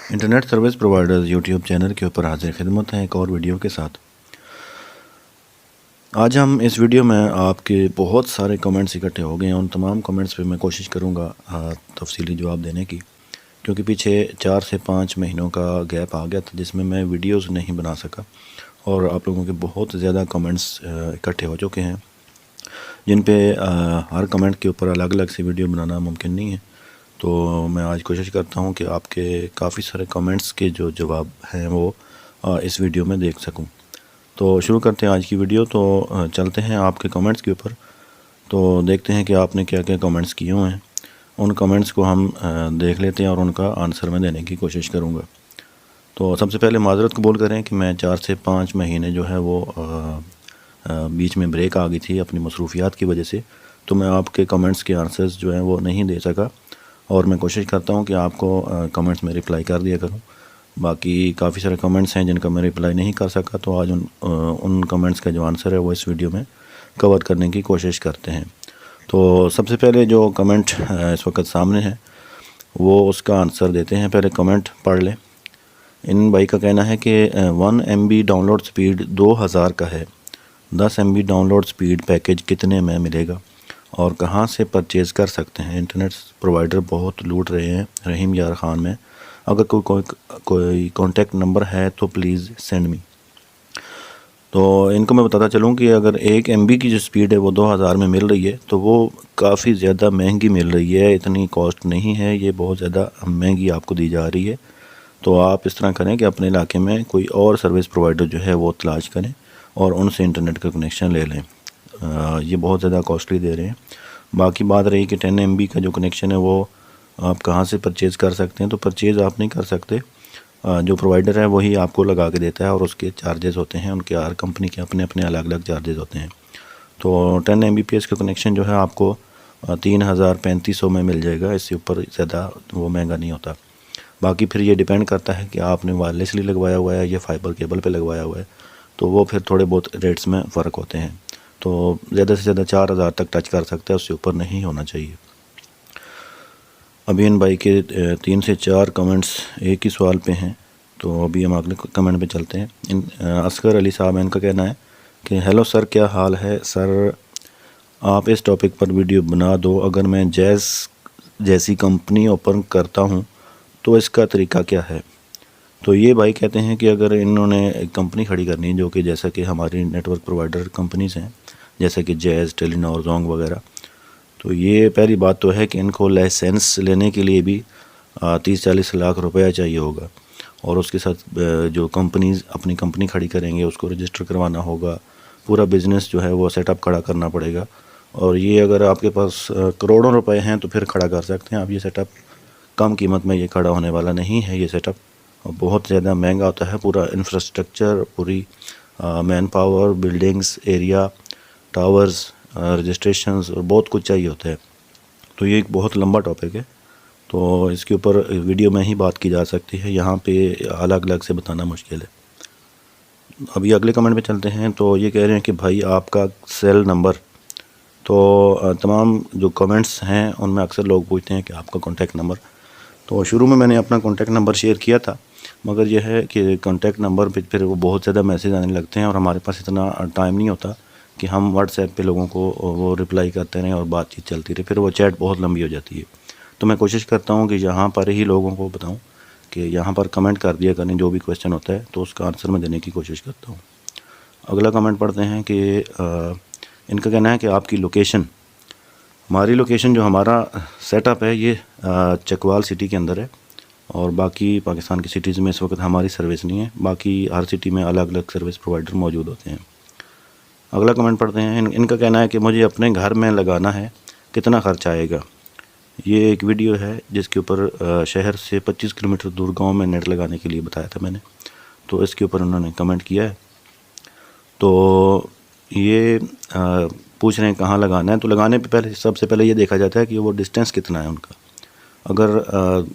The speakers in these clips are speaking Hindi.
Internet service providers YouTube channel के ऊपर हाजिर खिदमत है एक और वीडियो के साथ। आज हम इस वीडियो में आपके बहुत सारे कमेंट्स इकट्ठे हो गए हैं। उन तमाम कमेंट्स पे मैं कोशिश करूँगा तफसीली जवाब देने की, क्योंकि पीछे 4 से 5 महीनों का गैप आ गया था जिसमें मैं वीडियोस नहीं बना सका और आप लोगों के बहुत ज़्यादा कमेंट्स इकट्ठे हो चुके हैं जिन पे हर कमेंट के ऊपर अलग अलग से वीडियो बनाना मुमकिन नहीं है। तो मैं आज कोशिश करता हूँ कि आपके काफ़ी सारे कमेंट्स के जो जवाब हैं वो इस वीडियो में देख सकूँ। तो शुरू करते हैं आज की वीडियो। तो चलते हैं आपके कमेंट्स के ऊपर, तो देखते हैं कि आपने क्या क्या कमेंट्स किए हुए हैं। उन कमेंट्स को हम देख लेते हैं और उनका आंसर मैं देने की कोशिश करूँगा। तो सबसे पहले माज़रत कबूल करें कि मैं 4 से 5 महीने जो है वो बीच में ब्रेक आ गई थी अपनी मसरूफियात की वजह से, तो मैं आपके कमेंट्स के आंसर्स जो हैं वो नहीं दे सका और मैं कोशिश करता हूँ कि आपको कमेंट्स में रिप्लाई कर दिया करूँ। बाकी काफ़ी सारे कमेंट्स हैं जिनका मैं रिप्लाई नहीं कर सका, तो आज उन कमेंट्स का जो आंसर है वो इस वीडियो में कवर करने की कोशिश करते हैं। तो सबसे पहले जो कमेंट इस वक्त सामने है वो उसका आंसर देते हैं। पहले कमेंट पढ़ लें। इन भाई का कहना है कि 1 MB डाउनलोड स्पीड 2000 का है, 10 MB डाउनलोड स्पीड पैकेज कितने में मिलेगा और कहाँ से परचेज़ कर सकते हैं। इंटरनेट प्रोवाइडर बहुत लूट रहे हैं रहीम यार ख़ान में। अगर कोई कॉन्टैक्ट नंबर है तो प्लीज़ सेंड मी। तो इनको मैं बताता चलूँ कि अगर 1 MB की जो स्पीड है वो 2000 में मिल रही है तो वो काफ़ी ज़्यादा महंगी मिल रही है। इतनी कॉस्ट नहीं है, ये बहुत ज़्यादा महंगी आपको दी जा रही है। तो आप इस तरह करें कि अपने इलाके में कोई और सर्विस प्रोवाइडर जो है वो तलाश करें और उनसे इंटरनेट का कनेक्शन ले लें। ये बहुत ज़्यादा कॉस्टली दे रहे हैं। बाकी बात रही कि 10 MB का जो कनेक्शन है वो आप कहाँ से परचेज़ कर सकते हैं, तो परचेज़ आप नहीं कर सकते। जो प्रोवाइडर है वही आपको लगा के देता है और उसके चार्जेस होते हैं, उनके हर कंपनी के अपने अपने अलग अलग चार्जेस होते हैं। तो 10 Mbps का कनेक्शन जो है आपको 3300 में मिल जाएगा, इससे ऊपर ज़्यादा वो महंगा नहीं होता। बाकी फिर ये डिपेंड करता है कि आपने वायरलेसली लगवाया हुआ है या फाइबर केबल पे लगवाया हुआ है, तो वो फिर थोड़े बहुत रेट्स में फ़र्क होते हैं। तो ज़्यादा से ज़्यादा 4000 तक टच कर सकते हैं, उससे ऊपर नहीं होना चाहिए। अभी इन भाई के 3 से 4 कमेंट्स एक ही सवाल पे हैं, तो अभी हम अगले कमेंट पे चलते हैं। असगर अली साहब, इनका कहना है कि हेलो सर, क्या हाल है सर, आप इस टॉपिक पर वीडियो बना दो। अगर मैं जैज़ जैसी कंपनी ओपन करता हूँ तो इसका तरीका क्या है। तो ये भाई कहते हैं कि अगर इन्होंने एक कंपनी खड़ी करनी है जो कि जैसा कि हमारी नेटवर्क प्रोवाइडर कंपनीज़ हैं जैसे कि जैज़, टेलीनॉर, जोंग वगैरह, तो ये पहली बात तो है कि इनको लाइसेंस लेने के लिए भी 30-40 लाख रुपया चाहिए होगा और उसके साथ जो कंपनीज़ अपनी कंपनी खड़ी करेंगे उसको रजिस्टर करवाना होगा, पूरा बिज़नेस जो है वो सेटअप खड़ा करना पड़ेगा। और ये अगर आपके पास करोड़ों रुपए हैं तो फिर खड़ा कर सकते हैं आप ये सेटअप। कम कीमत में ये खड़ा होने वाला नहीं है ये सेटअप, बहुत ज़्यादा महंगा होता है। पूरा इंफ्रास्ट्रक्चर, पूरी man power, buildings, area, towers, registrations और बहुत कुछ चाहिए होता है। तो ये एक बहुत लंबा टॉपिक है, तो इसके ऊपर वीडियो में ही बात की जा सकती है, यहाँ पे अलग अलग से बताना मुश्किल है। अभी अगले कमेंट पे चलते हैं। तो ये कह रहे हैं कि भाई आपका सेल नंबर। तो तमाम जो कमेंट्स हैं उनमें अक्सर लोग पूछते हैं कि आपका कॉन्टैक्ट नंबर। तो शुरू में मैंने अपना कॉन्टैक्ट नंबर शेयर किया था, मगर यह है कि कॉन्टैक्ट नंबर पे फिर वो बहुत ज़्यादा मैसेज आने लगते हैं और हमारे पास इतना टाइम नहीं होता कि हम व्हाट्सएप पे लोगों को वो रिप्लाई करते रहें और बातचीत चलती रहे, फिर वो चैट बहुत लंबी हो जाती है। तो मैं कोशिश करता हूँ कि यहाँ पर ही लोगों को बताऊँ कि यहाँ पर कमेंट कर दिया करें, जो भी क्वेश्चन होता है तो उसका आंसर मैं देने की कोशिश करता हूँ। अगला कमेंट पढ़ते हैं कि इनका कहना है कि आपकी लोकेशन। हमारी लोकेशन, जो हमारा सेटअप है ये चकवाल सिटी के अंदर है और बाकी पाकिस्तान की सिटीज़ में इस वक्त हमारी सर्विस नहीं है। बाकी हर सिटी में अलग अलग सर्विस प्रोवाइडर मौजूद होते हैं। अगला कमेंट पढ़ते हैं। इनका कहना है कि मुझे अपने घर में लगाना है, कितना ख़र्च आएगा। ये एक वीडियो है जिसके ऊपर शहर से 25 किलोमीटर दूर गांव में नेट लगाने के लिए बताया था मैंने, तो इसके ऊपर उन्होंने कमेंट किया है। तो ये पूछ रहे हैं कहाँ लगाना है। तो लगाने पे पहले सबसे पहले ये देखा जाता है कि वो डिस्टेंस कितना है उनका। अगर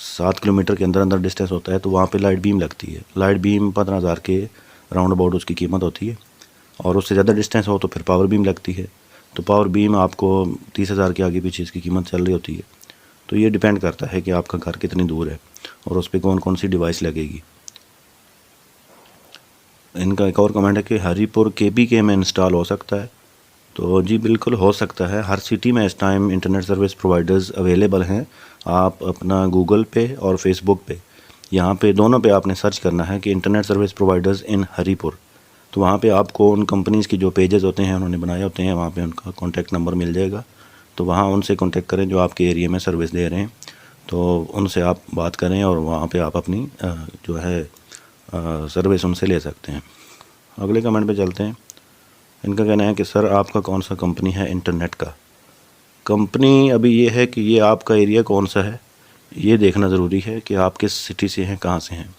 7 किलोमीटर के अंदर अंदर डिस्टेंस होता है तो वहाँ पे लाइट बीम लगती है। लाइट बीम 15,000 के राउंड अबाउट उसकी कीमत होती है और उससे ज़्यादा डिस्टेंस हो तो फिर पावर बीम लगती है। तो पावर बीम आपको 30,000 के आगे पीछे इसकी कीमत चल रही होती है। तो ये डिपेंड करता है कि आपका घर कितनी दूर है और उस पर कौन कौन सी डिवाइस लगेगी। इनका एक और कमेंट है कि हरीपुर KPK में इंस्टॉल हो सकता है। तो जी बिल्कुल हो सकता है। हर सिटी में इस time internet service providers available हैं। आप अपना गूगल पे और फेसबुक पे, यहाँ पे दोनों पे आपने सर्च करना है कि internet service providers in Haripur. तो वहाँ पे आपको उन कंपनीज़ की जो पेजेस होते हैं उन्होंने बनाए होते हैं, वहाँ पे उनका कॉन्टैक्ट नंबर मिल जाएगा। तो वहाँ उनसे कॉन्टैक्ट करें जो आपके एरिया में सर्विस दे रहे हैं, तो उनसे आप बात करें और वहाँ पे आप अपनी जो है सर्विस उनसे ले सकते हैं। अगले कमेंट पे चलते हैं। इनका कहना है कि सर आपका कौन सा कंपनी है इंटरनेट का। कंपनी अभी ये है कि ये आपका एरिया कौन सा है ये देखना ज़रूरी है कि आप किस सिटी से हैं, कहाँ से हैं।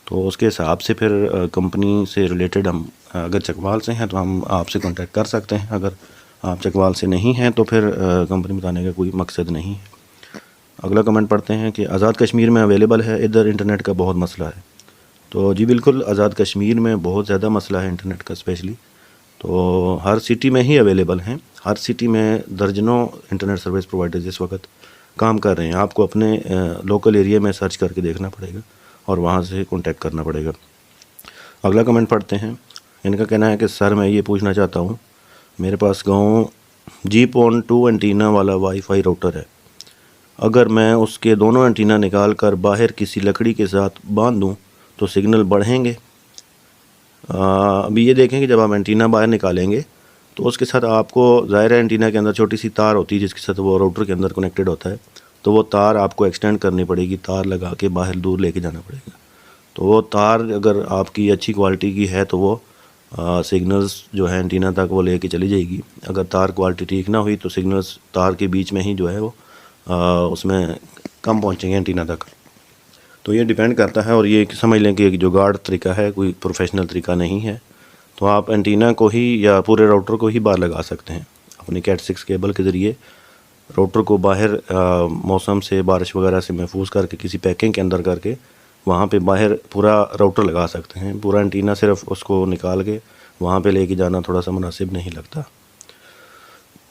तो उसके हिसाब से फिर कंपनी से रिलेटेड हम अगर चकवाल से हैं तो हम आपसे कांटेक्ट कर सकते हैं। अगर आप चकवाल से नहीं हैं तो फिर कंपनी बताने का कोई मकसद नहीं है। अगला कमेंट पढ़ते हैं कि आज़ाद कश्मीर में अवेलेबल है, इधर इंटरनेट का बहुत मसला है। तो जी बिल्कुल, आज़ाद कश्मीर में बहुत ज़्यादा मसला है इंटरनेट का स्पेशली। तो हर सिटी में ही अवेलेबल हैं। हर सिटी में दर्जनों इंटरनेट सर्विस प्रोवाइडर्स इस वक्त काम कर रहे हैं। आपको अपने लोकल एरिया में सर्च करके देखना पड़ेगा और वहाँ से कांटेक्ट करना पड़ेगा। अगला कमेंट पढ़ते हैं। इनका कहना है कि सर मैं ये पूछना चाहता हूँ, मेरे पास गाँव GPON2 एंटीना वाला वाईफाई राउटर है। अगर मैं उसके दोनों एंटीना निकाल कर बाहर किसी लकड़ी के साथ बांध दूँ तो सिग्नल बढ़ेंगे। अभी ये देखें कि जब आप एंटीना बाहर निकालेंगे तो उसके साथ आपको ज़ाहिर है एंटीना के अंदर छोटी सी तार होती है जिसके साथ वो राउटर के अंदर कनेक्टेड होता है। तो वो तार आपको एक्सटेंड करनी पड़ेगी, तार लगा के बाहर दूर लेके जाना पड़ेगा। तो वो तार अगर आपकी अच्छी क्वालिटी की है तो वो सिग्नल्स जो है एंटीना तक वो लेके चली जाएगी। अगर तार क्वालिटी ठीक ना हुई तो सिग्नल्स तार के बीच में ही जो है वो उसमें कम पहुँचेंगे एंटीना तक। तो ये डिपेंड करता है और ये समझ लें कि एक जुगाड़ तरीका है, कोई प्रोफेशनल तरीका नहीं है। तो आप एंटीना को ही या पूरे राउटर को ही बाहर लगा सकते हैं अपनी Cat 6 केबल के ज़रिए। राउटर को बाहर मौसम से, बारिश वगैरह से महफूज करके किसी पैकिंग के अंदर करके वहाँ पे बाहर पूरा राउटर लगा सकते हैं। पूरा एंटीना सिर्फ उसको निकाल के वहाँ पे लेके जाना थोड़ा सा मुनासिब नहीं लगता।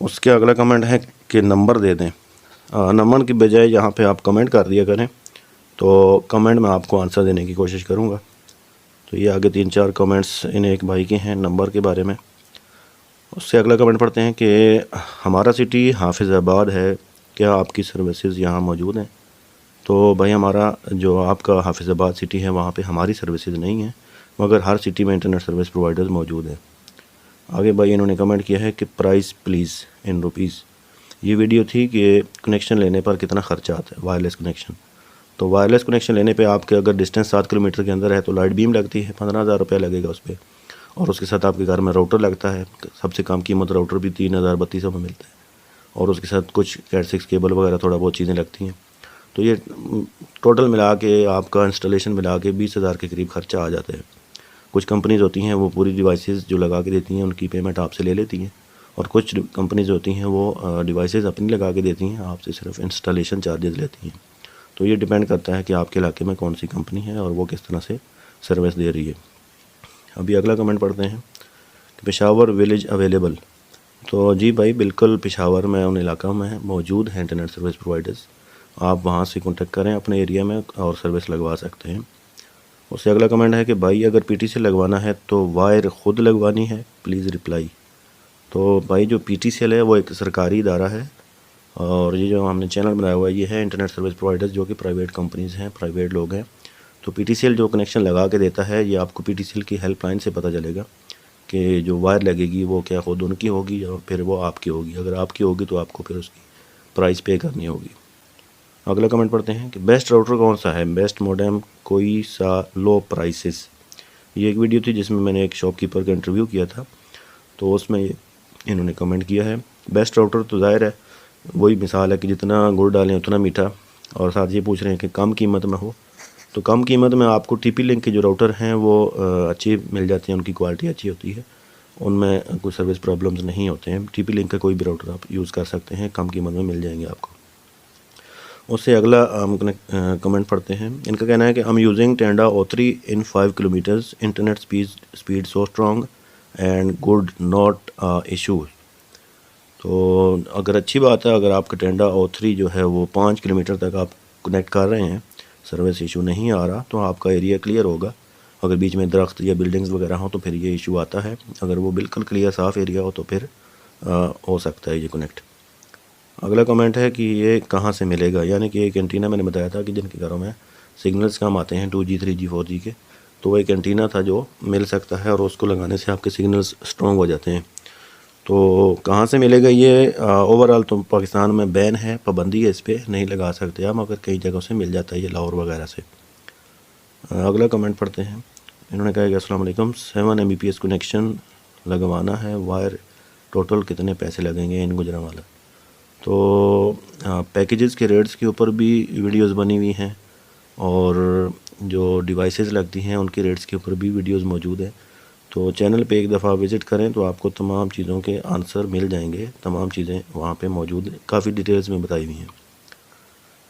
उसके अगला कमेंट है कि नंबर दे दें। नंबर की बजाय यहाँ पे आप कमेंट कर दिया करें, तो कमेंट में आपको आंसर देने की कोशिश करूँगा। तो ये आगे 3-4 कमेंट्स इन एक भाई के हैं नंबर के बारे में। उससे अगला कमेंट पढ़ते हैं कि हमारा सिटी हाफिज़ाबाद है, क्या आपकी सर्विसेज यहाँ मौजूद हैं। तो भाई हमारा जो आपका हाफिज़ाबाद सिटी है वहाँ पे हमारी सर्विसेज नहीं है, मगर हर सिटी में इंटरनेट सर्विस प्रोवाइडर्स मौजूद हैं। आगे भाई इन्होंने कमेंट किया है कि प्राइस प्लीज़ इन रुपीज़। ये वीडियो थी कि कनेक्शन लेने पर कितना ख़र्चा आता है, वायरलेस कनेक्शन। तो वायरलेस कनेक्शन लेने पे आपके अगर डिस्टेंस 7 किलोमीटर के अंदर है तो लाइट बीम लगती है, 15,000 रुपये लगेगा उस पर। और उसके साथ आपके घर में राउटर लगता है, सबसे कम कीमत राउटर भी 3,032 में मिलता है। और उसके साथ कुछ Cat 6 केबल वगैरह थोड़ा बहुत चीज़ें लगती हैं। तो ये टोटल मिला के आपका इंस्टॉलेशन मिला के 20,000 के करीब खर्चा आ जाता है। कुछ कंपनीज़ होती हैं वो पूरी डिवाइसेस जो लगा के देती हैं उनकी पेमेंट आपसे ले लेती हैं, और कुछ कंपनीज़ होती हैं वो डिवाइसेस अपनी लगा के देती हैं, आपसे सिर्फ इंस्टॉलेशन चार्जेस लेती हैं। तो ये डिपेंड करता है कि आपके इलाके में कौन सी कंपनी है और वो किस तरह से सर्विस दे रही है। अभी अगला कमेंट पढ़ते हैं कि पेशावर विलेज अवेलेबल। तो जी भाई बिल्कुल, पेशावर में उन इलाका में मौजूद हैं इंटरनेट सर्विस प्रोवाइडर्स। आप वहाँ से कॉन्टेक्ट करें अपने एरिया में और सर्विस लगवा सकते हैं। उससे अगला कमेंट है कि भाई अगर PTCL लगवाना है तो वायर ख़ुद लगवानी है, प्लीज़ रिप्लाई। तो भाई जो PTCL है वो एक सरकारी इदारा है, और ये जो हमने चैनल बनाया हुआ है ये है इंटरनेट सर्विस प्रोवाइडर्स जो कि प्राइवेट कंपनीज़ हैं, प्राइवेट लोग हैं। तो PTCL जो कनेक्शन लगा के देता है ये आपको PTCL की हेल्पलाइन से पता चलेगा कि जो वायर लगेगी वो क्या खुद उनकी होगी या फिर वो आपकी होगी। अगर आपकी होगी तो आपको फिर उसकी प्राइस पे करनी होगी। अगला कमेंट पढ़ते हैं कि बेस्ट राउटर कौन सा है, बेस्ट मॉडेम कोई सा, लो प्राइसेस। ये एक वीडियो थी जिसमें मैंने एक शॉपकीपर का इंटरव्यू किया था, तो उसमें इन्होंने कमेंट किया है। बेस्ट राउटर तो ज़ाहिर है वही मिसाल है कि जितना गुड़ डालें उतना मीठा। और साथ ये पूछ रहे हैं कि कम कीमत में हो, तो कम कीमत में आपको TP-Link के जो राउटर हैं वो अच्छे मिल जाते हैं, उनकी क्वालिटी अच्छी होती है, उनमें कोई सर्विस प्रॉब्लम्स नहीं होते हैं। TP-Link का कोई भी राउटर आप यूज़ कर सकते हैं, कम कीमत में मिल जाएंगे आपको। उससे अगला कमेंट पढ़ते हैं। इनका कहना है कि I am using Tenda O3 in 5 kilometres, internet speed so strong and good, not issue. तो अगर अच्छी बात है, अगर आपका टेंडा O3 जो है वो 5 किलोमीटर तक आप कनेक्ट कर रहे हैं, सर्विस इशू नहीं आ रहा, तो आपका एरिया क्लियर होगा। अगर बीच में दरख्त या बिल्डिंग्स वगैरह हो तो फिर ये इशू आता है। अगर वो बिल्कुल क्लियर साफ़ एरिया हो तो फिर हो सकता है ये कनेक्ट। अगला कमेंट है कि ये कहाँ से मिलेगा, यानी कि एक एंटीना मैंने बताया था कि जिनके घरों में सिग्नल्स कम आते हैं 2G 3G 4G के, तो वो एक एंटीना था जो मिल सकता है और उसको लगाने से आपके सिग्नल्स स्ट्रॉन्ग हो जाते हैं। तो कहाँ से मिलेगा ये, ओवरऑल तो पाकिस्तान में बैन है, पाबंदी है, इस पर नहीं लगा सकते आप, मगर कई जगहों से मिल जाता है ये, लाहौर वगैरह से। अगला कमेंट पढ़ते हैं। इन्होंने कहा कि अस्सलाम वालेकुम, 7 Mbps कनेक्शन लगवाना है, वायर टोटल कितने पैसे लगेंगे इन गुजरांवाला। तो पैकेजेस के रेट्स के ऊपर भी वीडियोस बनी हुई हैं और जो डिवाइसेस लगती हैं उनके रेट्स के ऊपर भी वीडियोस मौजूद हैं। तो चैनल पे एक दफ़ा विज़िट करें तो आपको तमाम चीज़ों के आंसर मिल जाएंगे, तमाम चीज़ें वहाँ पे मौजूद काफ़ी डिटेल्स में बताई हुई हैं।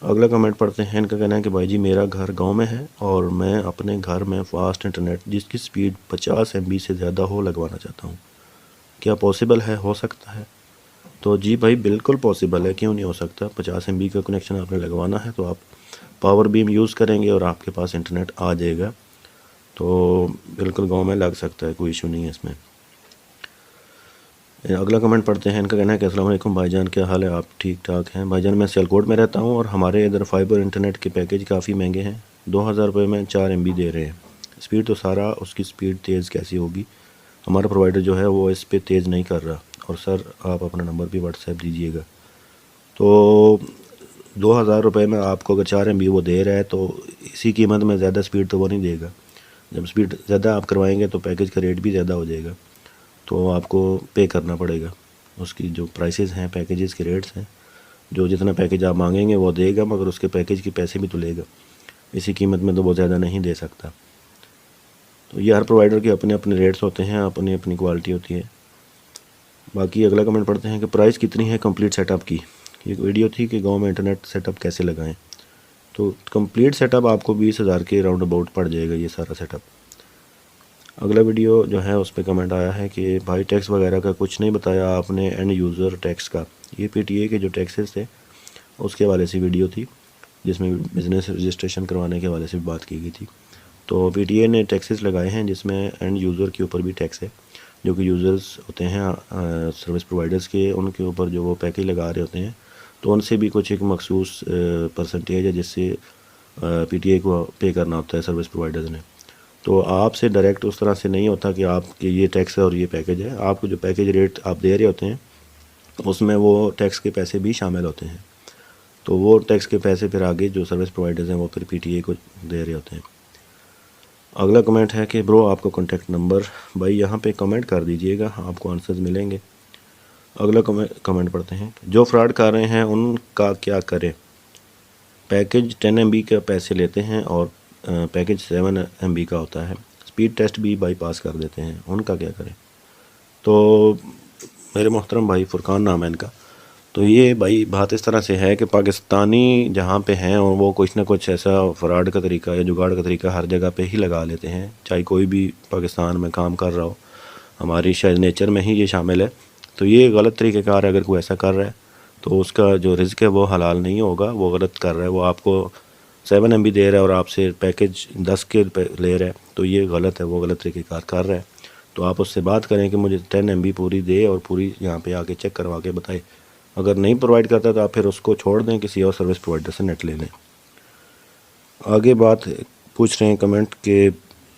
अगला कमेंट पढ़ते हैं। इनका कहना है कि भाई जी मेरा घर गांव में है और मैं अपने घर में फ़ास्ट इंटरनेट जिसकी स्पीड 50 MB से ज़्यादा हो लगवाना चाहता हूँ, क्या पॉसिबल है, हो सकता है? तो जी भाई बिल्कुल पॉसिबल है, क्यों नहीं हो सकता। 50 MB का कनेक्शन आपने लगवाना है तो आप पावर बीम यूज़ करेंगे और आपके पास इंटरनेट आ जाएगा। तो बिल्कुल गांव में लग सकता है, कोई इशू नहीं है इसमें। अगला कमेंट पढ़ते हैं। इनका कहना है कि अस्सलाम वालेकुम भाईजान, क्या हाल है, आप ठीक ठाक हैं? भाईजान मैं सियालकोट में रहता हूँ और हमारे इधर फाइबर इंटरनेट के पैकेज काफ़ी महंगे हैं, 2000 रुपये में 4 MB दे रहे हैं। स्पीड तो सारा, उसकी स्पीड तेज़ कैसी होगी? हमारा प्रोवाइडर जो है वो इस पर तेज़ नहीं कर रहा। और सर आप अपना नंबर भी व्हाट्सएप दीजिएगा। तो 2000 रुपये में आपको अगर 4 MB वो दे रहा है तो इसी कीमत में ज़्यादा स्पीड तो वो नहीं देगा। जब स्पीड ज़्यादा आप करवाएंगे तो पैकेज का रेट भी ज़्यादा हो जाएगा, तो आपको पे करना पड़ेगा। उसकी जो प्राइसेस हैं, पैकेजेस के रेट्स हैं, जो जितना पैकेज आप मांगेंगे वो देगा, मगर उसके पैकेज के पैसे भी तो लेगा। इसी कीमत में तो वो ज़्यादा नहीं दे सकता। तो ये हर प्रोवाइडर के अपने अपने रेट्स होते हैं, अपनी अपनी क्वालिटी होती है। बाकी अगला कमेंट पढ़ते हैं कि प्राइस कितनी है कंप्लीट सेटअप की। एक वीडियो थी कि गांव में इंटरनेट सेटअप कैसे लगाएं, तो कंप्लीट सेटअप आपको 20,000 के राउंड अबाउट पड़ जाएगा ये सारा सेटअप। अगला वीडियो जो है उस पर कमेंट आया है कि भाई टैक्स वगैरह का कुछ नहीं बताया आपने, एंड यूज़र टैक्स का। ये PTA के जो टैक्सेस थे उसके हवाले से वीडियो थी, जिसमें बिज़नेस रजिस्ट्रेशन करवाने के हवाले से भी बात की गई थी। तो PTA ने टैक्सेस लगाए हैं जिसमें एंड यूज़र के ऊपर भी टैक्स है, जो कि यूज़र्स होते हैं सर्विस प्रोवाइडर्स के, उनके ऊपर जो वो पैकेज लगा रहे होते हैं, तो उनसे भी कुछ एक मखसूस परसेंटेज है जिससे PTA को पे करना होता है सर्विस प्रोवाइडर्स ने। तो आपसे डायरेक्ट उस तरह से नहीं होता कि आपके ये टैक्स है और ये पैकेज है। आपको जो पैकेज रेट आप दे रहे होते हैं उसमें वो टैक्स के पैसे भी शामिल होते हैं, तो वो टैक्स के पैसे फिर आगे जो सर्विस प्रोवाइडर्स हैं वो फिर PTA को दे रहे होते हैं। अगला कमेंट है कि ब्रो आपका कॉन्टैक्ट नंबर, भाई यहाँ पे कमेंट कर दीजिएगा, आपको आंसर्स मिलेंगे। अगला कमेंट पढ़ते हैं। जो फ्रॉड कर रहे हैं उनका क्या करें? पैकेज 10 MB के पैसे लेते हैं और पैकेज 7 MB का होता है, स्पीड टेस्ट भी बाईपास कर देते हैं, उनका क्या करें? तो मेरे मोहतरम भाई, फुरकान नाम है इनका। तो ये भाई बात इस तरह से है कि पाकिस्तानी जहाँ पे हैं और वो कुछ ना कुछ ऐसा फ्रॉड का तरीका या जुगाड़ का तरीका हर जगह पे ही लगा लेते हैं, चाहे कोई भी पाकिस्तान में काम कर रहा हो। हमारी शायद नेचर में ही ये शामिल है। तो ये गलत तरीक़ेकार है, अगर कोई ऐसा कर रहा है तो उसका जो रिज़्क है वो हलाल नहीं होगा, वो गलत कर रहा है। वो आपको 7 MB दे रहा है और आपसे पैकेज 10 के ले रहा है, तो ये गलत है, वो गलत तरीक़ेकार कर रहा है। तो आप उससे बात करें कि मुझे 10 MB पूरी दे और पूरी यहाँ पे आके चेक करवा के बताए। अगर नहीं प्रोवाइड करता तो आप फिर उसको छोड़ दें, किसी और सर्विस प्रोवाइडर से नेट ले लें। आगे बात पूछ रहे हैं कमेंट के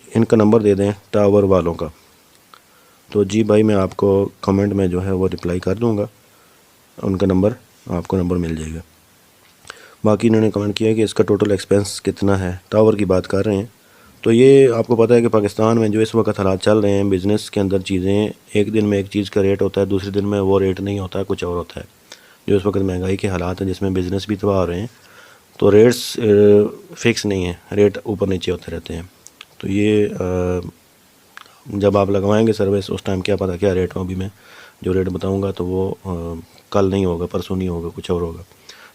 इनका नंबर दे दें टावर वालों का। तो जी भाई मैं आपको कमेंट में जो है वो रिप्लाई कर दूँगा, उनका नंबर, आपको नंबर मिल जाएगा। बाकी इन्होंने कमेंट किया कि इसका टोटल एक्सपेंस कितना है, टावर की बात कर रहे हैं। तो ये आपको पता है कि पाकिस्तान में जो इस वक्त हालात चल रहे हैं, बिज़नेस के अंदर चीज़ें एक दिन में एक चीज़ का रेट होता है, दूसरे दिन में वो रेट नहीं होता है, कुछ और होता है। जो इस वक्त महंगाई के हालात हैं जिसमें बिज़नेस भी तबाह हो रहे हैं, तो रेट्स फ़िक्स नहीं है, रेट ऊपर नीचे होते रहते हैं। तो ये जब आप लगवाएंगे सर्विस उस टाइम क्या पता क्या रेट हो। अभी मैं जो रेट बताऊंगा तो वो कल नहीं होगा, परसों नहीं होगा, कुछ और होगा।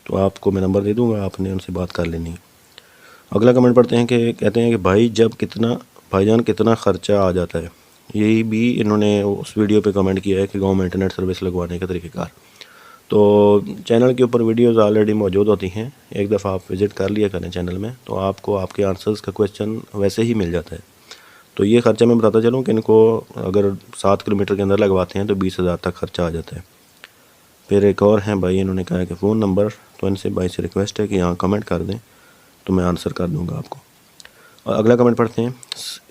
तो आपको मैं नंबर दे दूंगा, आपने उनसे बात कर लेनी है। अगला कमेंट पढ़ते हैं कि कहते हैं कि भाईजान कितना ख़र्चा आ जाता है। यही भी इन्होंने उस वीडियो पे कमेंट किया है कि गांव में इंटरनेट सर्विस लगवाने का तरीक़ेकार। तो चैनल के ऊपर वीडियोस ऑलरेडी मौजूद होती हैं, एक दफ़ा आप विज़िट कर लिया करें चैनल में, तो आपको आपके आंसर्स का क्वेश्चन वैसे ही मिल जाता है। तो ये ख़र्चा मैं बताता चलूँ कि इनको अगर 7 किलोमीटर के अंदर लगवाते हैं तो 20,000 तक ख़र्चा आ जाता है। फिर एक और हैं भाई, इन्होंने कहा है कि फ़ोन नंबर, तो इनसे भाई से रिक्वेस्ट है कि यहाँ कमेंट कर दें तो मैं आंसर कर दूँगा आपको। और अगला कमेंट पढ़ते हैं।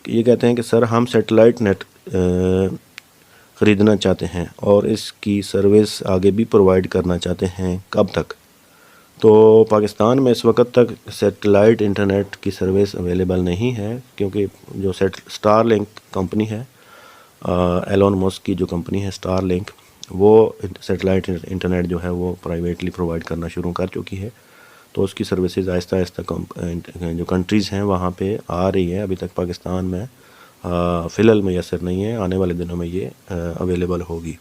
ये कहते हैं कि सर हम सेटेलाइट नेट ख़रीदना चाहते हैं और इसकी सर्विस आगे भी प्रोवाइड करना चाहते हैं, कब तक? तो पाकिस्तान में इस वक्त तक सेटेलाइट इंटरनेट की सर्विस अवेलेबल नहीं है, क्योंकि जो स्टारलिंक कंपनी है, एलोन मस्क की जो कंपनी है स्टारलिंक, वो सेटेलाइट इंटरनेट जो है वो प्राइवेटली प्रोवाइड करना शुरू कर चुकी है। तो उसकी सर्विसेज आहिस्ता आहिस्ता जो कंट्रीज़ हैं वहाँ पे आ रही है। अभी तक पाकिस्तान में फ़िलहाल मैसर नहीं है, आने वाले दिनों में ये अवेलेबल होगी।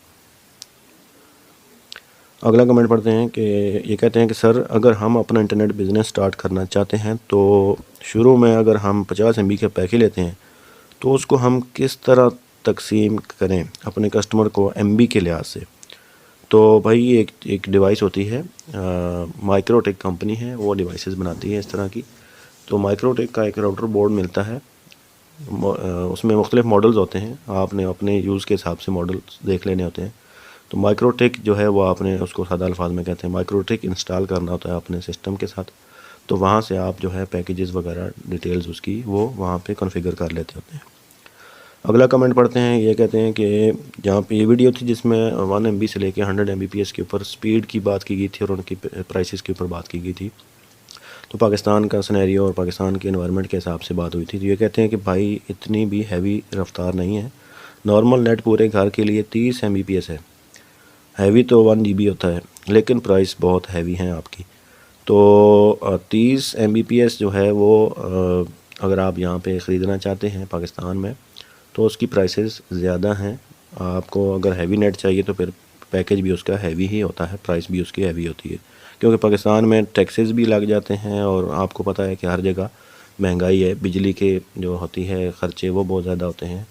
अगला कमेंट पढ़ते हैं कि ये कहते हैं कि सर अगर हम अपना इंटरनेट बिज़नेस स्टार्ट करना चाहते हैं तो शुरू में अगर हम 50 MB का पैकेज लेते हैं तो उसको हम किस तरह तकसीम करें अपने कस्टमर को MB के लिहाज से? तो भाई एक डिवाइस होती है, माइक्रोटेक कंपनी है, वो डिवाइसेस बनाती है इस तरह की। तो माइक्रोटेक का एक राउटर बोर्ड मिलता है, उसमें मुख्तलिफ़ मॉडल्स होते हैं, आपने अपने यूज़ के हिसाब से मॉडल्स देख लेने होते हैं। तो माइक्रोटेक जो है वो आपने उसको सादा अल्फाज में कहते हैं माइक्रोटेक इंस्टॉल करना होता है अपने सिस्टम के साथ। तो वहाँ से आप जो है पैकेजेस वगैरह डिटेल्स उसकी वो वहाँ पे कॉन्फ़िगर कर लेते होते हैं। अगला कमेंट पढ़ते हैं। ये कहते हैं कि जहाँ पे ये वीडियो थी जिसमें 1 MB से लेके 100 Mbps के ऊपर स्पीड की बात की गई थी और उनकी प्राइसेस के ऊपर बात की गई थी, तो पाकिस्तान का सिनेरियो और पाकिस्तान के एनवायरनमेंट के हिसाब से बात हुई थी। तो ये कहते हैं कि भाई इतनी भी हैवी रफ्तार नहीं है, नॉर्मल नेट पूरे घर के लिए 30 Mbps है, हैवी तो 1 GB होता है, लेकिन प्राइस बहुत हैवी है आपकी। तो 30 Mbps जो है वो अगर आप यहाँ पे ख़रीदना चाहते हैं पाकिस्तान में तो उसकी प्राइसेस ज़्यादा हैं। आपको अगर हैवी नेट चाहिए तो फिर पैकेज भी उसका हैवी ही होता है, प्राइस भी उसकी हैवी होती है, क्योंकि पाकिस्तान में टैक्सेस भी लग जाते हैं और आपको पता है कि हर जगह महंगाई है, बिजली के जो होती है ख़र्चे वो बहुत ज़्यादा होते हैं।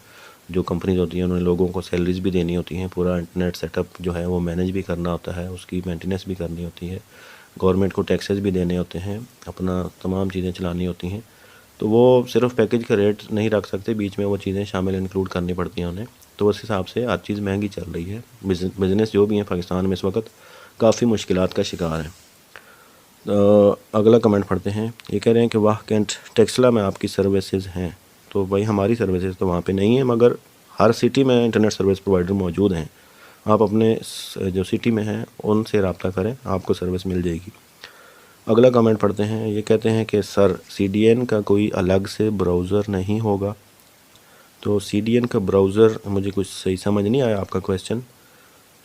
जो कंपनीज होती हैं उन्हें लोगों को सैलरीज भी देनी होती हैं, पूरा इंटरनेट सेटअप जो है वो मैनेज भी करना होता है, उसकी मेंटेनेंस भी करनी होती है, गवर्नमेंट को टैक्सेस भी देने होते हैं, अपना तमाम चीज़ें चलानी होती हैं। तो वो सिर्फ पैकेज का रेट नहीं रख सकते, बीच में वो चीज़ें शामिल इंक्लूड करनी पड़ती हैं उन्हें। तो उस हिसाब से हर चीज़ महंगी चल रही है। बिज़नेस जो भी है पाकिस्तान में इस वक्त काफ़ी मुश्किलात का शिकार है। अगला कमेंट पढ़ते हैं। ये कह रहे हैं कि वाह कैंट टेक्सला में आपकी सर्विसेज हैं। तो भाई हमारी सर्विसेज तो वहाँ पे नहीं है, मगर हर सिटी में इंटरनेट सर्विस प्रोवाइडर मौजूद हैं। आप अपने जो सिटी में हैं उनसे रब्ता करें, आपको सर्विस मिल जाएगी। अगला कमेंट पढ़ते हैं। ये कहते हैं कि सर CDN का कोई अलग से ब्राउज़र नहीं होगा? तो CDN का ब्राउज़र मुझे कुछ सही समझ नहीं आया आपका क्वेश्चन,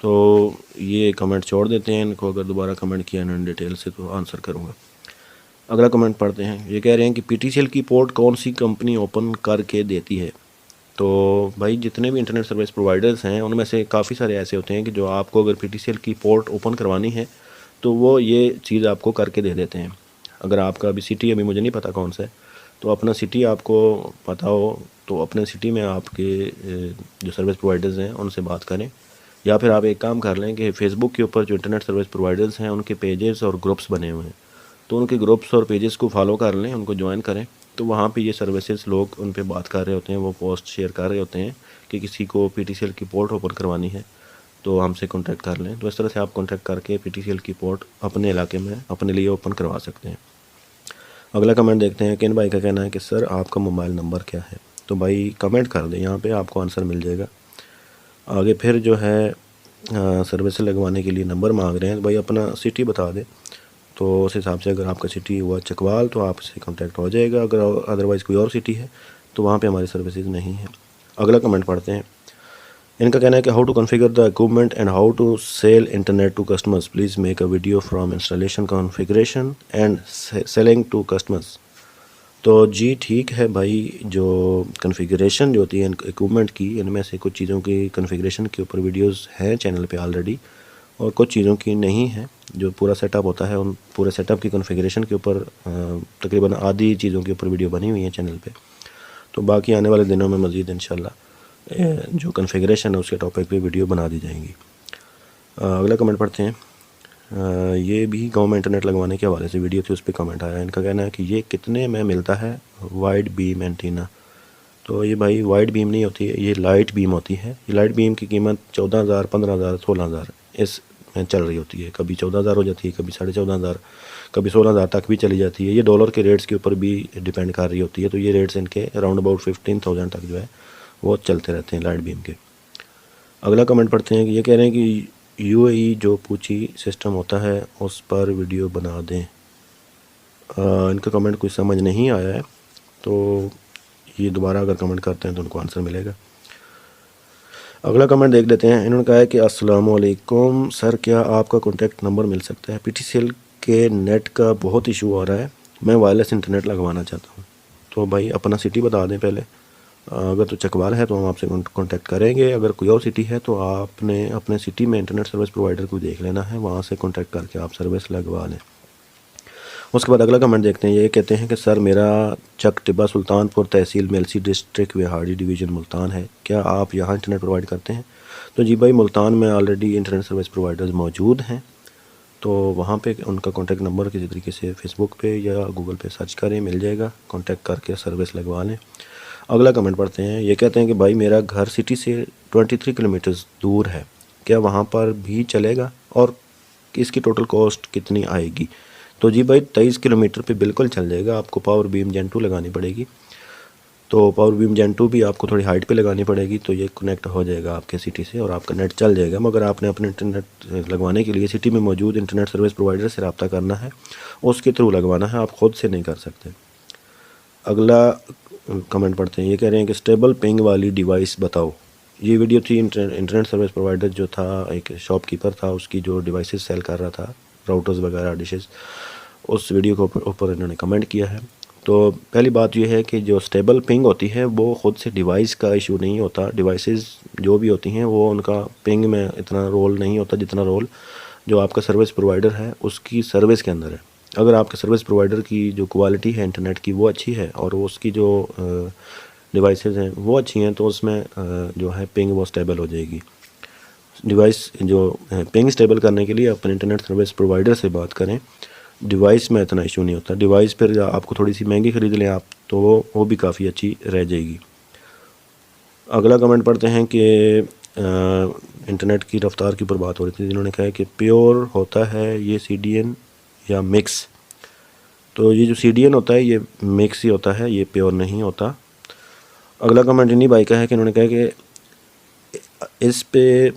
तो ये कमेंट छोड़ देते हैं इनको, अगर दोबारा कमेंट किया इन्होंने डिटेल से तो आंसर करूँगा। अगला कमेंट पढ़ते हैं। ये कह रहे हैं कि PTCL की पोर्ट कौन सी कंपनी ओपन करके देती है? तो भाई जितने भी इंटरनेट सर्विस प्रोवाइडर्स हैं उनमें से काफ़ी सारे ऐसे होते हैं कि जो आपको अगर PTCL की पोर्ट ओपन करवानी है तो वो ये चीज़ आपको करके दे देते हैं। अगर आपका अभी सिटी अभी मुझे नहीं पता कौन सा है, तो अपना सिटी आपको पता हो तो अपने सिटी में आपके जो सर्विस प्रोवाइडर्स हैं उनसे बात करें, या फिर आप एक काम कर लें कि फ़ेसबुक के ऊपर जो इंटरनेट सर्विस प्रोवाइडर्स हैं उनके पेजेस और ग्रुप्स बने हुए हैं, तो उनके ग्रुप्स और पेजेस को फॉलो कर लें, उनको ज्वाइन करें। तो वहाँ पे ये सर्विसेज लोग उन पे बात कर रहे होते हैं, वो पोस्ट शेयर कर रहे होते हैं कि किसी को PTCL की पोर्ट ओपन करवानी है तो हमसे कांटेक्ट कर लें। तो इस तरह से आप कांटेक्ट करके PTCL की पोर्ट अपने इलाके में अपने लिए ओपन करवा सकते हैं। अगला कमेंट देखते हैं। किन भाई का कहना है कि सर आपका मोबाइल नंबर क्या है? तो भाई कमेंट कर दें, यहाँ पे आपको आंसर मिल जाएगा। आगे फिर जो है सर्विस लगवाने के लिए नंबर मांग रहे हैं, तो भाई अपना सिटी बता दें, तो उस हिसाब से अगर आपका सिटी हुआ चकवाल तो आपसे कांटेक्ट हो जाएगा। अगर अदरवाइज़ कोई और सिटी है तो वहाँ पे हमारी सर्विसेज नहीं है। अगला कमेंट पढ़ते हैं। इनका कहना है कि how to configure the equipment and how to sell internet to customers, please make a video from installation configuration and selling to customers. तो जी ठीक है भाई, जो कॉन्फ़िगरेशन जो होती है इक्विपमेंट की, इनमें से कुछ चीज़ों की कॉन्फ़िगरेशन के ऊपर वीडियोस हैं चैनल पे ऑलरेडी, और कुछ चीज़ों की नहीं है। जो पूरा सेटअप होता है उन पूरे सेटअप की कॉन्फ़िगरेशन के ऊपर तकरीबन आधी चीज़ों के ऊपर वीडियो बनी हुई है चैनल पे। तो बाकी आने वाले दिनों में मज़ीद इंशाल्लाह जो कॉन्फ़िगरेशन है उसके टॉपिक पे वीडियो बना दी जाएंगी। अगला कमेंट पढ़ते हैं। ये भी गांव में इंटरनेट लगवाने के हवाले से वीडियो थी, उस पर कमेंट आया। इनका कहना है कि ये कितने में मिलता है वाइड बीम एंटीना। तो ये भाई वाइड बीम नहीं होती है, ये लाइट बीम होती है। ये लाइट बीम की कीमत 14,000, 15,000, 16,000 इस में चल रही होती है। कभी 14,000 हो जाती है, कभी 14,500, कभी 16,000 तक भी चली जाती है। ये डॉलर के रेट्स के ऊपर भी डिपेंड कर रही होती है। तो ये रेट्स इनके अराउंड अबाउट 15,000 तक जो है वो चलते रहते हैं लाइट बीम के। अगला कमेंट पढ़ते हैं कि ये कह रहे हैं कि यूएई जो पूछी सिस्टम होता है उस पर वीडियो बना दें। इनका कमेंट कुछ समझ नहीं आया है, तो ये दोबारा अगर कमेंट करते हैं तो उनको आंसर मिलेगा। अगला कमेंट देख लेते हैं। इन्होंने कहा है कि अस्सलाम वालेकुम सर, क्या आपका कॉन्टैक्ट नंबर मिल सकता है? पीटीसीएल के नेट का बहुत इशू आ रहा है, मैं वायरलेस इंटरनेट लगवाना चाहता हूँ। तो भाई अपना सिटी बता दें पहले। अगर तो चकवाल है तो हम आपसे कांटेक्ट करेंगे। अगर कोई और सिटी है तो आपने अपने सिटी में इंटरनेट सर्विस प्रोवाइडर को देख लेना है, वहाँ से कांटेक्ट करके आप सर्विस लगवा लें। उसके बाद अगला कमेंट देखते हैं। ये कहते हैं कि सर मेरा चक टिब्बा सुल्तानपुर तहसील मेलसी डिस्ट्रिक्ट विहाड़ी डिवीज़न मुल्तान है, क्या आप यहाँ इंटरनेट प्रोवाइड करते हैं? तो जी भाई, मुल्तान में ऑलरेडी इंटरनेट सर्विस प्रोवाइडर्स मौजूद हैं, तो वहाँ पे उनका कॉन्टैक्ट नंबर किसी तरीके से फेसबुक पे या गूगल पे सर्च करें, मिल जाएगा, कॉन्टैक्ट करके सर्विस लगवा लें। अगला कमेंट पढ़ते हैं। ये कहते हैं कि भाई मेरा घर सिटी से 23 किलोमीटर दूर है, क्या वहाँ पर भी चलेगा और इसकी टोटल कॉस्ट कितनी आएगी? तो जी भाई 23 किलोमीटर पे बिल्कुल चल जाएगा। आपको पावर बीम जेन 2 लगानी पड़ेगी, तो पावर बीम जेन 2 भी आपको थोड़ी हाइट पे लगानी पड़ेगी, तो ये कनेक्ट हो जाएगा आपके सिटी से और आपका नेट चल जाएगा। मगर आपने अपने इंटरनेट लगवाने के लिए सिटी में मौजूद इंटरनेट सर्विस प्रोवाइडर से रब्ता करना है, उसके थ्रू लगवाना है, आप ख़ुद से नहीं कर सकते। अगला कमेंट पढ़ते हैं। ये कह रहे हैं कि स्टेबल पिंग वाली डिवाइस बताओ। ये वीडियो थी इंटरनेट सर्विस प्रोवाइडर जो था, एक शॉपकीपर था, उसकी जो डिवाइसेस सेल कर रहा था, राउटर्स वगैरह, डिशेस, उस वीडियो के ऊपर इन्होंने कमेंट किया है। तो पहली बात यह है कि जो स्टेबल पिंग होती है वो ख़ुद से डिवाइस का इशू नहीं होता। डिवाइसेस जो भी होती हैं वो उनका पिंग में इतना रोल नहीं होता जितना रोल जो आपका सर्विस प्रोवाइडर है उसकी सर्विस के अंदर है। अगर आपके सर्विस प्रोवाइडर की जो क्वालिटी है इंटरनेट की वो अच्छी है और उसकी जो डिवाइसेस हैं वो अच्छी हैं, तो उसमें जो है पिंग वो स्टेबल हो जाएगी। डिवाइस जो पिंग स्टेबल करने के लिए अपने इंटरनेट सर्विस प्रोवाइडर से बात करें, डिवाइस में इतना इशू नहीं होता। डिवाइस फिर आपको थोड़ी सी महंगी ख़रीद लें आप, तो वो भी काफ़ी अच्छी रह जाएगी। अगला कमेंट पढ़ते हैं कि इंटरनेट की रफ्तार के ऊपर बात हो रही थी। जिन्होंने कहा है कि प्योर होता है ये CDN या मिक्स। तो ये जो CDN होता है ये मिक्स ही होता है, ये प्योर नहीं होता। अगला कमेंट इन्हीं भाई का है कि उन्होंने कहा कि इस पे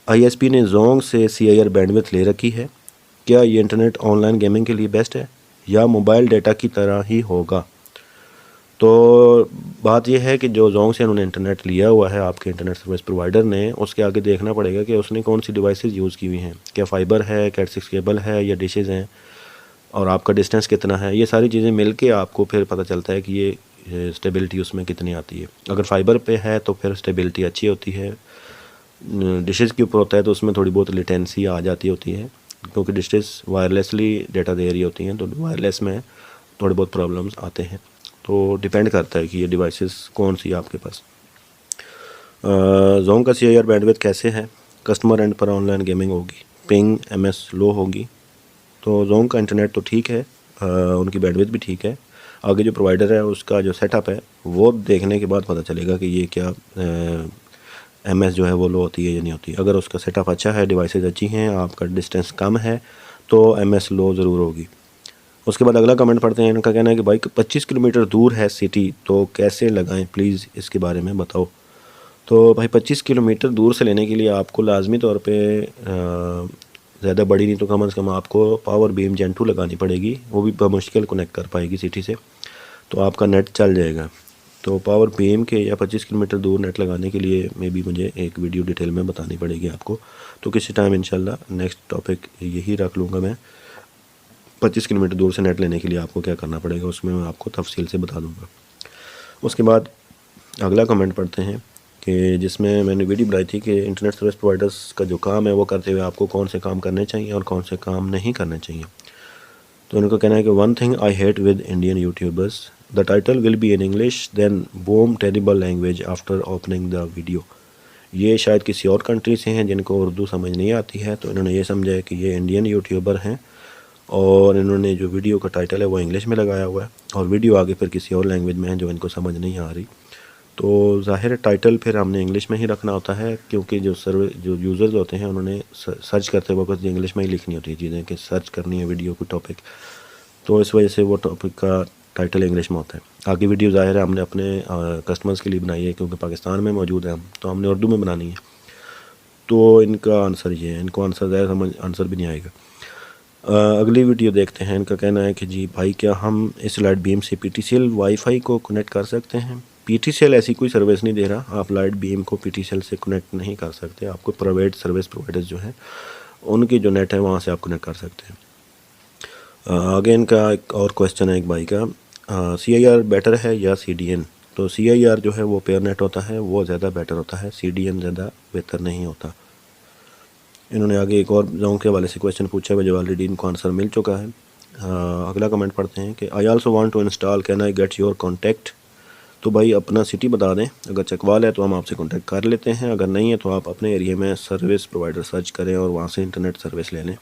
ISP ने जोंग से CIR बैंडविड्थ ले रखी है, क्या ये इंटरनेट ऑनलाइन गेमिंग के लिए बेस्ट है या मोबाइल डेटा की तरह ही होगा? तो बात यह है कि जो जोंग से उन्होंने इंटरनेट लिया हुआ है आपके इंटरनेट सर्विस प्रोवाइडर ने, उसके आगे देखना पड़ेगा कि उसने कौन सी डिवाइसेस यूज़ की हुई हैं, क्या फाइबर है, कैट 6 केबल है या डिशेज़ हैं, और आपका डिस्टेंस कितना है। ये सारी चीज़ें मिल के आपको फिर पता चलता है कि ये स्टेबिलिटी उसमें कितनी आती है। अगर फाइबर पे है तो फिर स्टेबिलिटी अच्छी होती है। डिशेज़ के ऊपर होता है तो उसमें थोड़ी बहुत लेटेंसी आ जाती होती है, क्योंकि डिशेज़ वायरलेसली डेटा दे रही होती हैं, तो वायरलेस में थोड़े बहुत प्रॉब्लम्स आते हैं। तो डिपेंड करता है कि ये डिवाइसेस कौन सी है आपके पास। जोंग का CIR बैंडविड्थ कैसे है? कस्टमर एंड पर ऑनलाइन गेमिंग होगी, पिंग MS लो होगी। तो जोंग का इंटरनेट तो ठीक है, उनकी बैंडविड्थ भी ठीक है। आगे जो प्रोवाइडर है उसका जो सेटअप है वो देखने के बाद पता चलेगा कि ये क्या MS जो है वो लो होती है या नहीं होती। अगर उसका सेटअप अच्छा है, डिवाइसेस अच्छी हैं, आपका डिस्टेंस कम है, तो MS लो ज़रूर होगी। उसके बाद अगला कमेंट पढ़ते हैं। इनका कहना है कि भाई 25 किलोमीटर दूर है सिटी, तो कैसे लगाएं, प्लीज़ इसके बारे में बताओ। तो भाई 25 किलोमीटर दूर से लेने के लिए आपको लाजमी तौर पे ज़्यादा बड़ी नहीं तो कम से कम आपको पावर बीम जेन 2 लगानी पड़ेगी, वो भी बमुश्किल कनेक्ट कर पाएगी सिटी से, तो आपका नेट चल जाएगा। तो पावर बीम के या 25 किलोमीटर दूर नेट लगाने के लिए मे बी मुझे एक वीडियो डिटेल में बतानी पड़ेगी आपको, तो किसी टाइम इंशाल्लाह नेक्स्ट टॉपिक यही रख लूँगा मैं। 25 किलोमीटर दूर से नेट लेने के लिए आपको क्या करना पड़ेगा उसमें मैं आपको तफसील से बता दूँगा। उसके बाद अगला कमेंट पढ़ते हैं कि जिसमें मैंने वीडियो बनाई थी कि इंटरनेट सर्विस प्रोवाइडर्स का जो काम है वो करते हुए आपको कौन से काम करने चाहिए और कौन से काम नहीं करने चाहिए। तो उनका कहना है कि one thing I hate with Indian YouTubers, the title will be in English then boom terrible language after opening the video. ये शायद किसी और कंट्री से हैं जिनको उर्दू समझ नहीं आती है, तो इन्होंने ये समझा है कि ये इंडियन यूट्यूबर हैं और इन्होंने जो वीडियो का टाइटल है वो इंग्लिश में लगाया हुआ है और वीडियो आगे फिर किसी और लैंग्वेज में है जो इनको समझ नहीं आ रही। तो ज़ाहिर टाइटल फिर हमने इंग्लिश में ही रखना होता है, क्योंकि जो यूज़र्स होते हैं उन्होंने सर्च करते वक्त इंग्लिश में ही लिखनी होती है चीज़ें कि सर्च करनी है वीडियो को टॉपिक, तो इस वजह से वो टॉपिक का टाइटल इंग्लिश में होता है। आगे वीडियो ज़ाहिर है हमने अपने कस्टमर्स के लिए बनाई है, क्योंकि पाकिस्तान में मौजूद है हम, तो हमने उर्दू में बनानी है। तो इनका आंसर ये है, इनको आंसर ज़्यादा समझ आंसर भी नहीं आएगा। अगली वीडियो देखते हैं। इनका कहना है कि जी भाई, क्या हम इस लाइट बीम से PTCL वाईफाई को कनेक्ट कर सकते हैं? PTCL ऐसी कोई सर्विस नहीं दे रहा, आप लाइट बीम को PTCL से कनेक्ट नहीं कर सकते। आपको प्राइवेट सर्विस प्रोवाइडर्स जो हैं उनकी जो नेट है वहाँ से आप कनेक्ट कर सकते हैं। आगे इनका एक और क्वेश्चन है एक भाई का, CIR बेटर है या CDN? तो CIR जो है वो पेयर नेट होता है, वो ज़्यादा बेटर होता है, CDN ज़्यादा बेहतर नहीं होता। इन्होंने आगे एक और जोन के हवाले से क्वेश्चन पूछा है जो ऑलरेडी इनको आंसर मिल चुका है। अगला कमेंट पढ़ते हैं कि I also want to install, can I get your contact? तो भाई अपना सिटी बता दें, अगर चकवाल है तो हम आपसे कॉन्टैक्ट कर लेते हैं, अगर नहीं है तो आप अपने एरिया में सर्विस प्रोवाइडर सर्च करें और वहाँ से इंटरनेट सर्विस ले लें।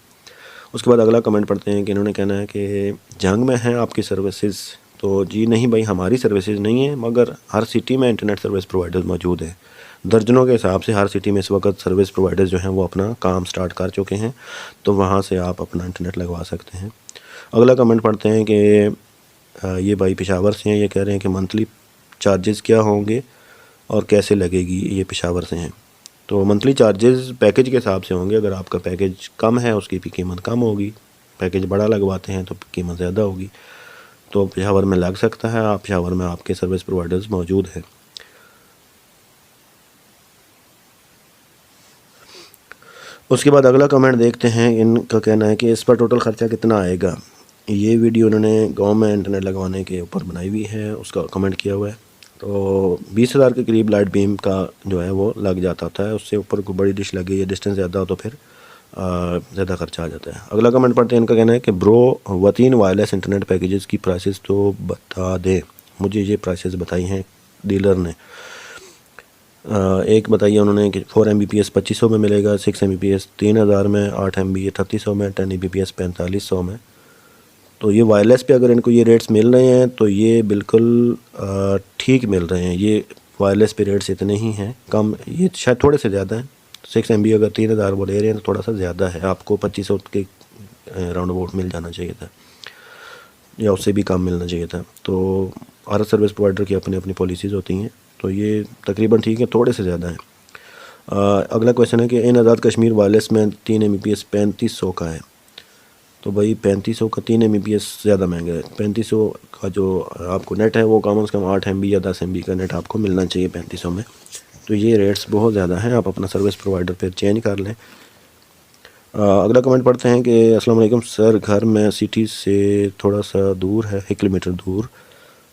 उसके बाद अगला कमेंट पढ़ते हैं कि इन्होंने कहना है कि जंग में है आपकी सर्विसेज? तो जी नहीं भाई, हमारी सर्विसेज नहीं है, मगर हर सिटी में इंटरनेट सर्विस प्रोवाइडर मौजूद है। दर्जनों के हिसाब से हर सिटी में इस वक्त सर्विस प्रोवाइडर्स जो हैं वो अपना काम स्टार्ट कर चुके हैं, तो वहाँ से आप अपना इंटरनेट लगवा सकते हैं। अगला कमेंट पढ़ते हैं कि ये भाई पेशावर से हैं, ये कह रहे हैं कि मंथली चार्जेस क्या होंगे और कैसे लगेगी, ये पेशावर से हैं। तो मंथली चार्जेस पैकेज के हिसाब से होंगे, अगर आपका पैकेज कम है उसकी भी कीमत कम होगी, पैकेज बड़ा लगवाते हैं तो कीमत ज़्यादा होगी। तो पेशावर में लग सकता है, आप पेशावर में आपके सर्विस प्रोवाइडर्स मौजूद हैं। उसके बाद अगला कमेंट देखते हैं। इनका कहना है कि इस पर टोटल ख़र्चा कितना आएगा? ये वीडियो उन्होंने गांव में इंटरनेट लगवाने के ऊपर बनाई हुई है, उसका कमेंट किया हुआ है। तो 20,000 के करीब लाइट बीम का जो है वो लग जाता है, उससे ऊपर कोई बड़ी डिश लगी या डिस्टेंस ज़्यादा हो तो फिर ज़्यादा खर्चा आ जाता है। अगला कमेंट पढ़ते हैं। इनका कहना है कि ब्रो वतीन वायरलेस इंटरनेट पैकेजेस की प्राइसेस तो बता दें, मुझे ये प्राइसेस बताई हैं डीलर ने। एक बताइए उन्होंने कि 4 Mbps 2500 में मिलेगा, 6 Mbps 3000 में, 8 MB 3800 में, 10 Mbps 4500 में। तो ये वायरलेस पे अगर इनको ये रेट्स मिल रहे हैं तो ये बिल्कुल ठीक मिल रहे हैं। ये वायरलेस पे रेट्स इतने ही हैं, कम, ये शायद थोड़े से ज़्यादा हैं। 6 MB अगर 3000 वो ले रहे हैं तो थोड़ा सा ज़्यादा है, आपको 2500 के राउंड अबाउट मिल जाना चाहिए था या उससे भी कम मिलना चाहिए था। तो हर सर्विस प्रोवाइडर की अपनी अपनी पॉलिसीज़ होती हैं, तो ये तकरीबन ठीक है, थोड़े से ज़्यादा हैं। अगला क्वेश्चन है कि इन आज़ाद कश्मीर वायरलेस में 3 Mbps 3500 का है। तो भाई 3500 का 3 Mbps ज़्यादा महंगा है। 3500 का जो आपको नेट है वो कम से कम 8 MB या 10 MB का नेट आपको मिलना चाहिए 3500 में। तो ये रेट्स बहुत ज़्यादा हैं, आप अपना सर्विस प्रोवाइडर फिर चेंज कर लें। अगला कमेंट पढ़ते हैं कि अस्सलाम वालेकुम सर, घर में सिटी से थोड़ा सा दूर है, 1 किलोमीटर दूर,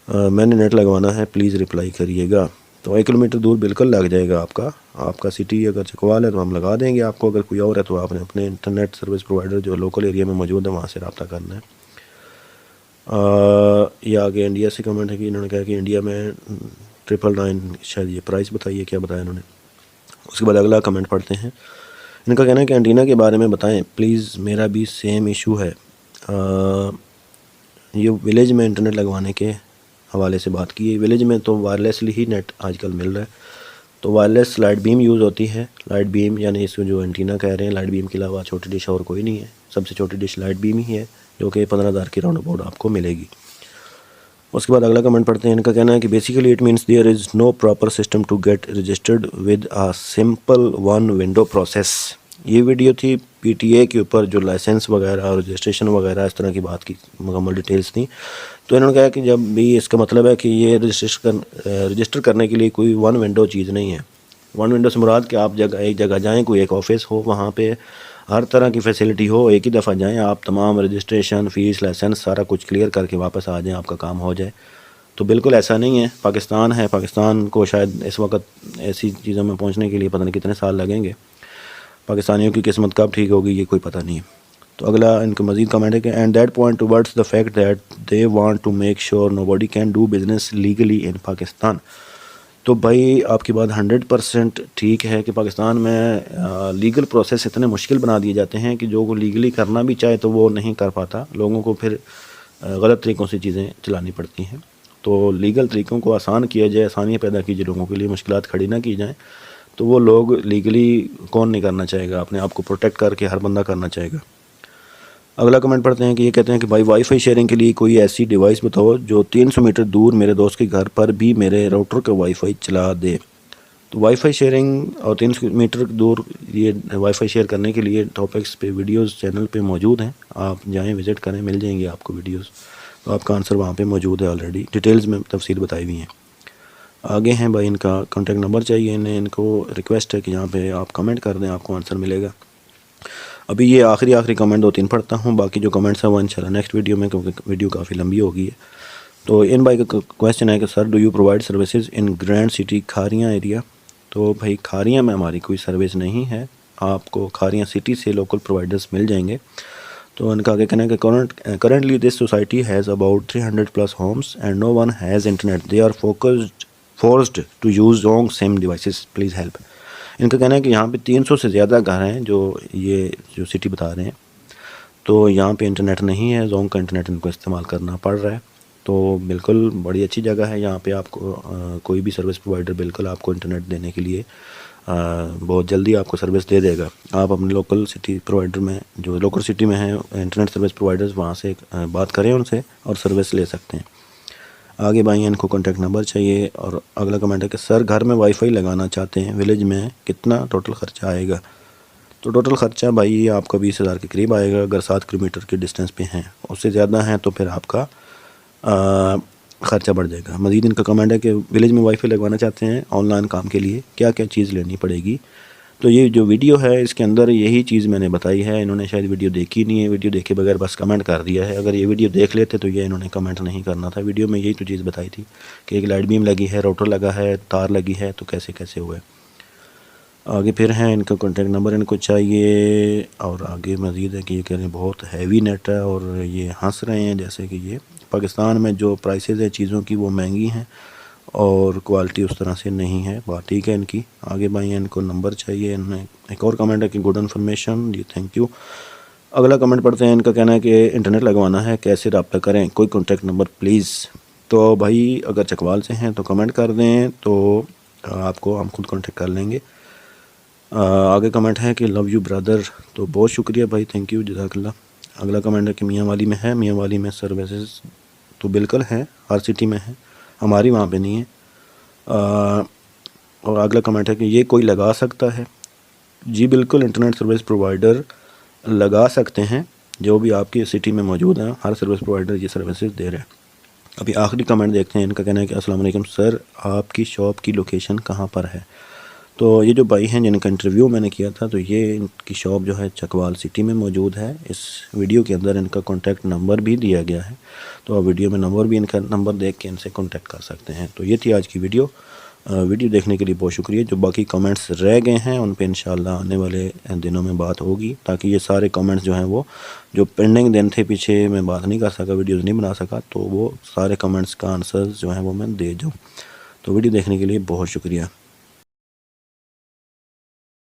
मैंने नेट लगवाना है, प्लीज़ रिप्लाई करिएगा। तो 1 किलोमीटर दूर बिल्कुल लग जाएगा आपका सिटी अगर चकवाल है तो हम लगा देंगे आपको, अगर कोई और है तो आपने अपने इंटरनेट सर्विस प्रोवाइडर जो लोकल एरिया में मौजूद है वहाँ से रब्ता करना है। ये आगे इंडिया से कमेंट है कि इन्होंने कहा कि इंडिया में 999 शायद ये प्राइस बताइए, क्या बताया इन्होंने। उसके बाद अगला कमेंट पढ़ते हैं। इनका कहना है कि एंटीना के बारे में बताएं प्लीज़, मेरा भी सेम इशू है। ये विलेज में इंटरनेट लगवाने के हवाले से बात की है। विलेज में तो वायरलेसली ही नेट आजकल मिल रहा है, तो वायरलेस लाइट बीम यूज़ होती है। लाइट बीम यानी इसको जो एंटीना कह रहे हैं, लाइट बीम के अलावा छोटी डिश और कोई नहीं है, सबसे छोटी डिश लाइट बीम ही है, जो कि 15,000 की राउंड अबाउट आपको मिलेगी। उसके बाद अगला कमेंट पढ़ते हैं। इनका कहना है कि basically it means there is no proper system to get registered with a simple 1 window process. ये वीडियो थी PTA के ऊपर, जो लाइसेंस वगैरह और रजिस्ट्रेशन वगैरह इस तरह की बात की मुकम्मल डिटेल्स थी। तो इन्होंने कहा कि जब भी इसका मतलब है कि ये रजिस्टर करने के लिए कोई 1 विंडो चीज़ नहीं है। 1 विंडो से मुराद कि आप एक जगह जाएँ, कोई एक ऑफिस हो, वहाँ पे हर तरह की फैसिलिटी हो, एक ही दफ़ा जाएं आप, तमाम रजिस्ट्रेशन, फ़ीस, लाइसेंस सारा कुछ क्लियर करके वापस आ जाएं, आपका काम हो जाए। तो बिल्कुल ऐसा नहीं है। पाकिस्तान है, पाकिस्तान को शायद इस वक्त ऐसी चीज़ों में पहुंचने के लिए पता नहीं कितने साल लगेंगे। पाकिस्तानियों की किस्मत कब ठीक होगी ये कोई पता नहीं है। तो अगला इनका मज़ीद कमेंट है कि and that point towards the fact that they want to make sure nobody can do business legally in Pakistan. तो भाई आपकी बात 100% ठीक है कि पाकिस्तान में लीगल प्रोसेस इतने मुश्किल बना दिए जाते हैं कि जो वो लीगली करना भी चाहे तो वो नहीं कर पाता, लोगों को फिर गलत तरीक़ों से चीज़ें चलानी पड़ती हैं। तो लीगल तरीक़ों को आसान किया जाए, आसानियाँ पैदा की जाए, लोगों के लिए मुश्किलात खड़ी ना की जाएँ, तो वो लोग लीगली कौन नहीं करना चाहेगा, अपने आप को प्रोटेक्ट करके हर बंदा करना चाहेगा। अगला कमेंट पढ़ते हैं कि ये कहते हैं कि भाई वाईफाई शेयरिंग के लिए कोई ऐसी डिवाइस बताओ जो 300 मीटर दूर मेरे दोस्त के घर पर भी मेरे राउटर का वाईफाई चला दे। तो वाईफाई शेयरिंग और 300 मीटर दूर ये वाईफाई शेयर करने के लिए टॉपिक्स पे वीडियोस चैनल पे मौजूद हैं, आप जाएं विज़िट करें, मिल जाएंगे आपको वीडियोस। तो आपका आंसर वहाँ पे मौजूद है, ऑलरेडी डिटेल्स में तफसील बताई हुई हैं। आगे हैं भाई, इनका कॉन्टैक्ट नंबर चाहिए इन्हें, इनको रिक्वेस्ट है कि यहाँ पे आप कमेंट कर दें, आपको आंसर मिलेगा। अभी ये आखिरी कमेंट 2-3 पढ़ता हूँ, बाकी जो कमेंट्स हैं वो इंशाल्लाह नेक्स्ट वीडियो में, क्योंकि वीडियो काफ़ी लंबी हो गई है। तो इन भाई का क्वेश्चन है कि sir do you provide services in grand city Kharian area. तो भाई खारियाँ में हमारी कोई सर्विस नहीं है, आपको खारियाँ सिटी से लोकल प्रोवाइडर्स मिल जाएंगे। तो इनका आगे कहना है कि currently this society has about 300+ homes and no one has internet, they are forced to use wrong same devices, please help. इनका कहना है कि यहाँ पे 300 से ज़्यादा घर हैं जो सिटी बता रहे हैं, तो यहाँ पे इंटरनेट नहीं है, जोंग का इंटरनेट इनको इस्तेमाल करना पड़ रहा है। तो बिल्कुल बड़ी अच्छी जगह है, यहाँ पे आपको कोई भी सर्विस प्रोवाइडर बिल्कुल आपको इंटरनेट देने के लिए बहुत जल्दी आपको सर्विस दे देगा। आप अपने लोकल सिटी प्रोवाइडर में, जो लोकल सिटी में है इंटरनेट सर्विस प्रोवाइडर्स, वहाँ से बात करें उनसे और सर्विस ले सकते हैं। आगे भाई इनको कॉन्टैक्ट नंबर चाहिए। और अगला कमेंट है कि सर घर में वाईफाई लगाना चाहते हैं विलेज में, कितना टोटल ख़र्चा आएगा। तो टोटल ख़र्चा भाई आपका 20,000 के करीब आएगा, अगर 7 किलोमीटर के डिस्टेंस पे हैं। उससे ज़्यादा हैं तो फिर आपका ख़र्चा बढ़ जाएगा। मज़ीद इनका कमेंट है कि विलेज में वाईफाई लगवाना चाहते हैं ऑनलाइन काम के लिए, क्या क्या चीज़ लेनी पड़ेगी। तो ये जो वीडियो है इसके अंदर यही चीज़ मैंने बताई है, इन्होंने शायद वीडियो देखी नहीं है, वीडियो देखे बगैर बस कमेंट कर दिया है। अगर ये वीडियो देख लेते तो ये इन्होंने कमेंट नहीं करना था। वीडियो में यही तो चीज़ बताई थी कि एक लाइट बीम लगी है, राउटर लगा है, तार लगी है, तो कैसे कैसे हुआ है। आगे फिर हैं इनका कॉन्टैक्ट नंबर इनको चाहिए। और आगे मज़ीद है कि ये कह रहे हैं बहुत हैवी नेट है, और ये हंस रहे हैं जैसे कि ये पाकिस्तान में जो प्राइसेस है चीज़ों की वो महंगी हैं और क्वालिटी उस तरह से नहीं है। बात ठीक है इनकी। आगे भाई इनको नंबर चाहिए। इन्हें एक और कमेंट है कि गुड इन्फॉर्मेशन, जी थैंक यू। अगला कमेंट पढ़ते हैं। इनका कहना है कि इंटरनेट लगवाना है, कैसे रब्ता करें, कोई कॉन्टैक्ट नंबर प्लीज़। तो भाई अगर चकवाल से हैं तो कमेंट कर दें, तो आपको हम खुद कॉन्टैक्ट कर लेंगे। आगे कमेंट है कि लव यू ब्रदर, तो बहुत शुक्रिया भाई, थैंक यू, जज़ाकल्लाह। अगला कमेंट है कि मियाँ वाली में है, मियाँ वाली में सर्विसेज तो बिल्कुल हैं, हर सिटी में है, हमारी वहाँ पे नहीं है। और अगला कमेंट है कि ये कोई लगा सकता है। जी बिल्कुल, इंटरनेट सर्विस प्रोवाइडर लगा सकते हैं, जो भी आपकी सिटी में मौजूद हैं, हर सर्विस प्रोवाइडर ये सर्विसेज दे रहे हैं। अभी आखिरी कमेंट देखते हैं। इनका कहना है कि अस्सलाम वालेकुम सर, आपकी शॉप की लोकेशन कहाँ पर है। तो ये जो भाई हैं जिनका इंटरव्यू मैंने किया था, तो ये इनकी शॉप जो है चकवाल सिटी में मौजूद है। इस वीडियो के अंदर इनका कॉन्टैक्ट नंबर भी दिया गया है, तो आप वीडियो में नंबर भी, इनका नंबर देख के इनसे कॉन्टैक्ट कर सकते हैं। तो ये थी आज की वीडियो। वीडियो देखने के लिए बहुत शुक्रिया। जो बाकी कमेंट्स रह गए हैं उन पे इंशाल्लाह आने वाले दिनों में बात होगी, ताकि ये सारे कमेंट्स जो हैं वो जो पेंडिंग दिन थे, पीछे मैं बात नहीं कर सका, वीडियोज़ नहीं बना सका, तो वो सारे कमेंट्स का आंसर जो हैं वो मैं दे दूँ। तो वीडियो देखने के लिए बहुत शुक्रिया।